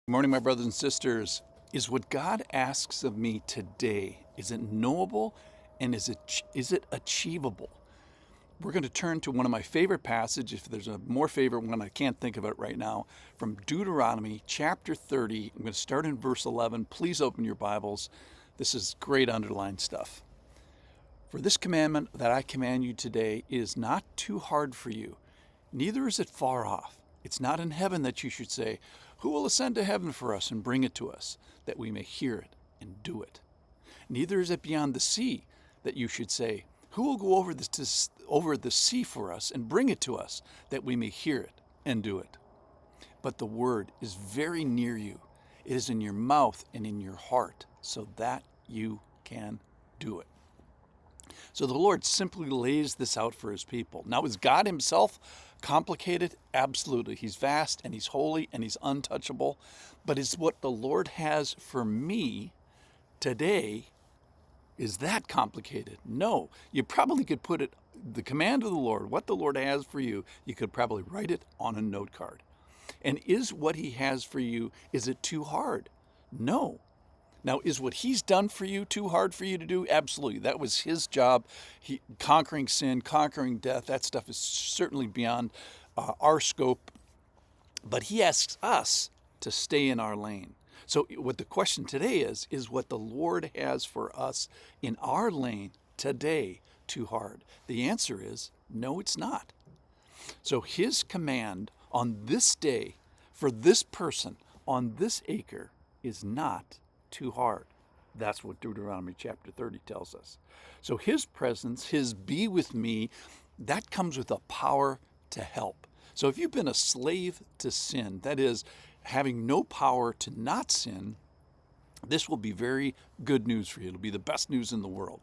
Good morning, my brothers and sisters. Is what God asks of me today, is it knowable and is it achievable? We're going to turn to one of my favorite passages. If there's a more favorite one, I can't think of it right now, from Deuteronomy chapter 30. I'm going to start in verse 11. Please open your Bibles. This is great underlined stuff. For this commandment that I command you today is not too hard for you, neither is it far off. It's not in heaven that you should say, who will ascend to heaven for us and bring it to us, that we may hear it and do it? Neither is it beyond the sea that you should say, who will go over the sea for us and bring it to us, that we may hear it and do it? But the word is very near you. It is in your mouth and in your heart, so that you can do it. So the Lord simply lays this out for his people. Now, is God himself complicated? Absolutely. He's vast and he's holy and he's untouchable. But is what the Lord has for me today, is that complicated? No. You probably could put it, the command of the Lord, what the Lord has for you, you could probably write it on a note card. And is what he has for you, is it too hard? No. Now, is what he's done for you too hard for you to do? Absolutely. That was his job. Conquering sin, conquering death, that stuff is certainly beyond our scope. But he asks us to stay in our lane. So what the question today is what the Lord has for us in our lane today too hard? The answer is no, it's not. So his command on this day for this person on this acre is not too hard. That's what Deuteronomy chapter 30 tells us. So his presence, his be with me, that comes with a power to help. So if you've been a slave to sin, that is, having no power to not sin, this will be very good news for you. It'll be the best news in the world.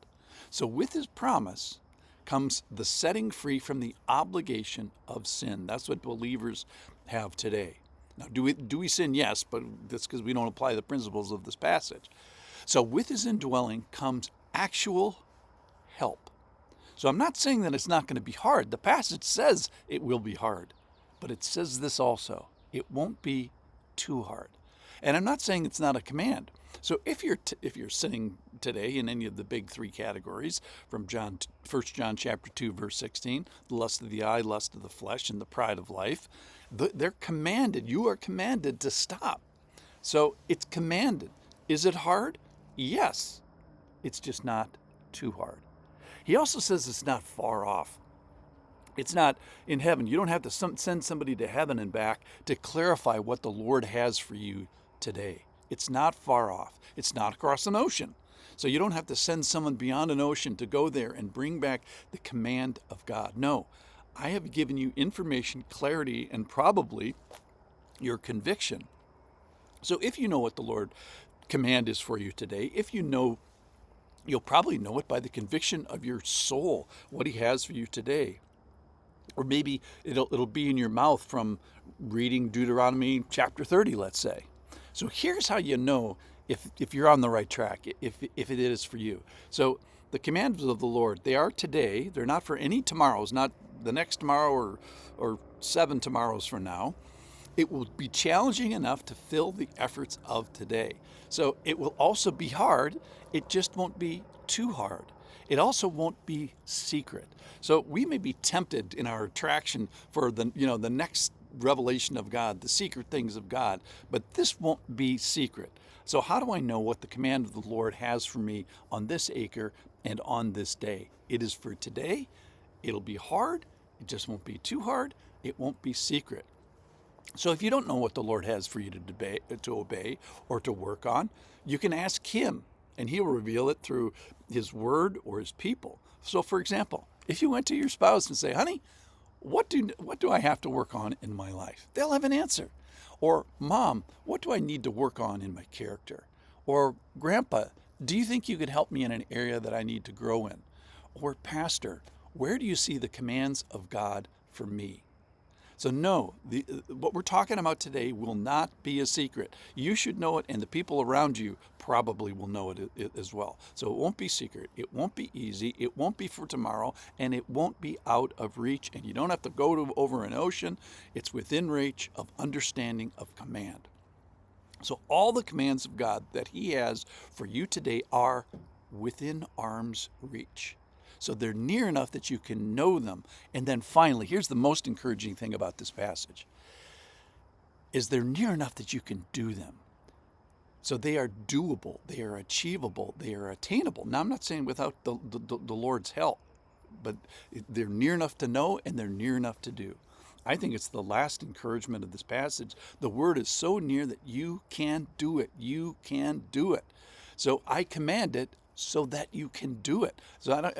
So with his promise comes the setting free from the obligation of sin. That's what believers have today. Now, do we sin? Yes, but that's because we don't apply the principles of this passage. So with his indwelling comes actual help. So I'm not saying that it's not going to be hard. The passage says it will be hard, but it says this also. It won't be too hard. And I'm not saying it's not a command. So if you're sinning today in any of the big three categories from 1 John chapter 2 verse 16, the lust of the eye, lust of the flesh, and the pride of life, they're commanded. You are commanded to stop. So it's commanded. Is it hard? Yes. It's just not too hard. He also says it's not far off. It's not in heaven. You don't have to send somebody to heaven and back to clarify what the Lord has for you today. It's not far off. It's not across an ocean. So you don't have to send someone beyond an ocean to go there and bring back the command of God. No, I have given you information, clarity, and probably your conviction. So if you know what the Lord command is for you today, if you know, you'll probably know it by the conviction of your soul, what he has for you today. Or maybe it'll be in your mouth from reading Deuteronomy chapter 30, let's say. So here's how you know if you're on the right track, if it is for you. So the commands of the Lord, they are today. They're not for any tomorrows, not the next tomorrow or 7 tomorrows from now. It will be challenging enough to fill the efforts of today. So it will also be hard. It just won't be too hard. It also won't be secret. So we may be tempted in our attraction for the next revelation of God, the secret things of God, but this won't be secret. So how do I know what the command of the Lord has for me on this acre and on this day? It is for today. It'll be hard. It just won't be too hard. It won't be secret. So if you don't know what the Lord has for you to obey or to work on, you can ask him, and he will reveal it through his word or his people. So for example, if you went to your spouse and say, honey, what do I have to work on in my life? They'll have an answer. Or mom, what do I need to work on in my character? Or grandpa, do you think you could help me in an area that I need to grow in? Or pastor, where do you see the commands of God for me? So no, what we're talking about today will not be a secret. You should know it, and the people around you probably will know it as well. So it won't be secret. It won't be easy. It won't be for tomorrow, and it won't be out of reach. And you don't have to go over an ocean. It's within reach of understanding of command. So all the commands of God that He has for you today are within arm's reach. So they're near enough that you can know them. And then finally, here's the most encouraging thing about this passage, is they're near enough that you can do them. So they are doable, they are achievable, they are attainable. Now, I'm not saying without the Lord's help, but they're near enough to know and they're near enough to do. I think it's the last encouragement of this passage. The word is so near that you can do it. You can do it. So I command it so that you can do it. So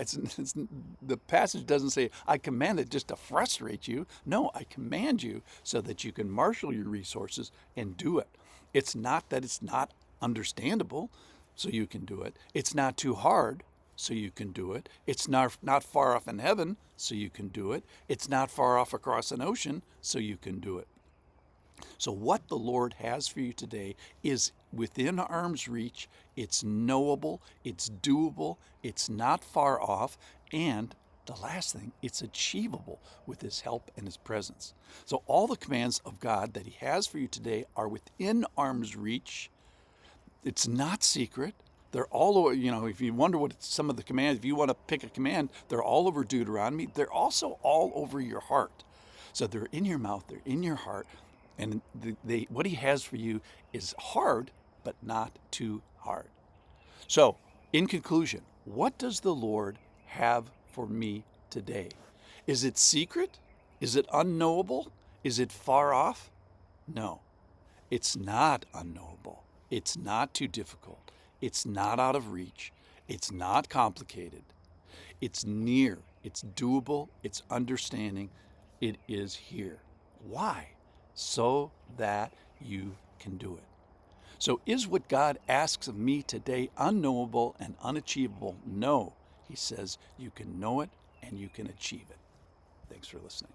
the passage doesn't say, I command it just to frustrate you. No, I command you so that you can marshal your resources and do it. It's not that it's not understandable, so you can do it. It's not too hard, so you can do it. It's not far off in heaven, so you can do it. It's not far off across an ocean, so you can do it. So what the Lord has for you today is within arm's reach. It's knowable, it's doable, it's not far off, and the last thing, it's achievable with His help and His presence. So all the commands of God that He has for you today are within arm's reach. It's not secret. They're all over, if you wonder what some of the commands, if you want to pick a command, they're all over Deuteronomy. They're also all over your heart. So they're in your mouth, they're in your heart. And what He has for you is hard, but not too hard. So, in conclusion, what does the Lord have for me today? Is it secret? Is it unknowable? Is it far off? No, it's not unknowable. It's not too difficult. It's not out of reach. It's not complicated. It's near. It's doable. It's understanding. It is here. Why? So that you can do it. So is what God asks of me today unknowable and unachievable? No. He says you can know it and you can achieve it. Thanks for listening.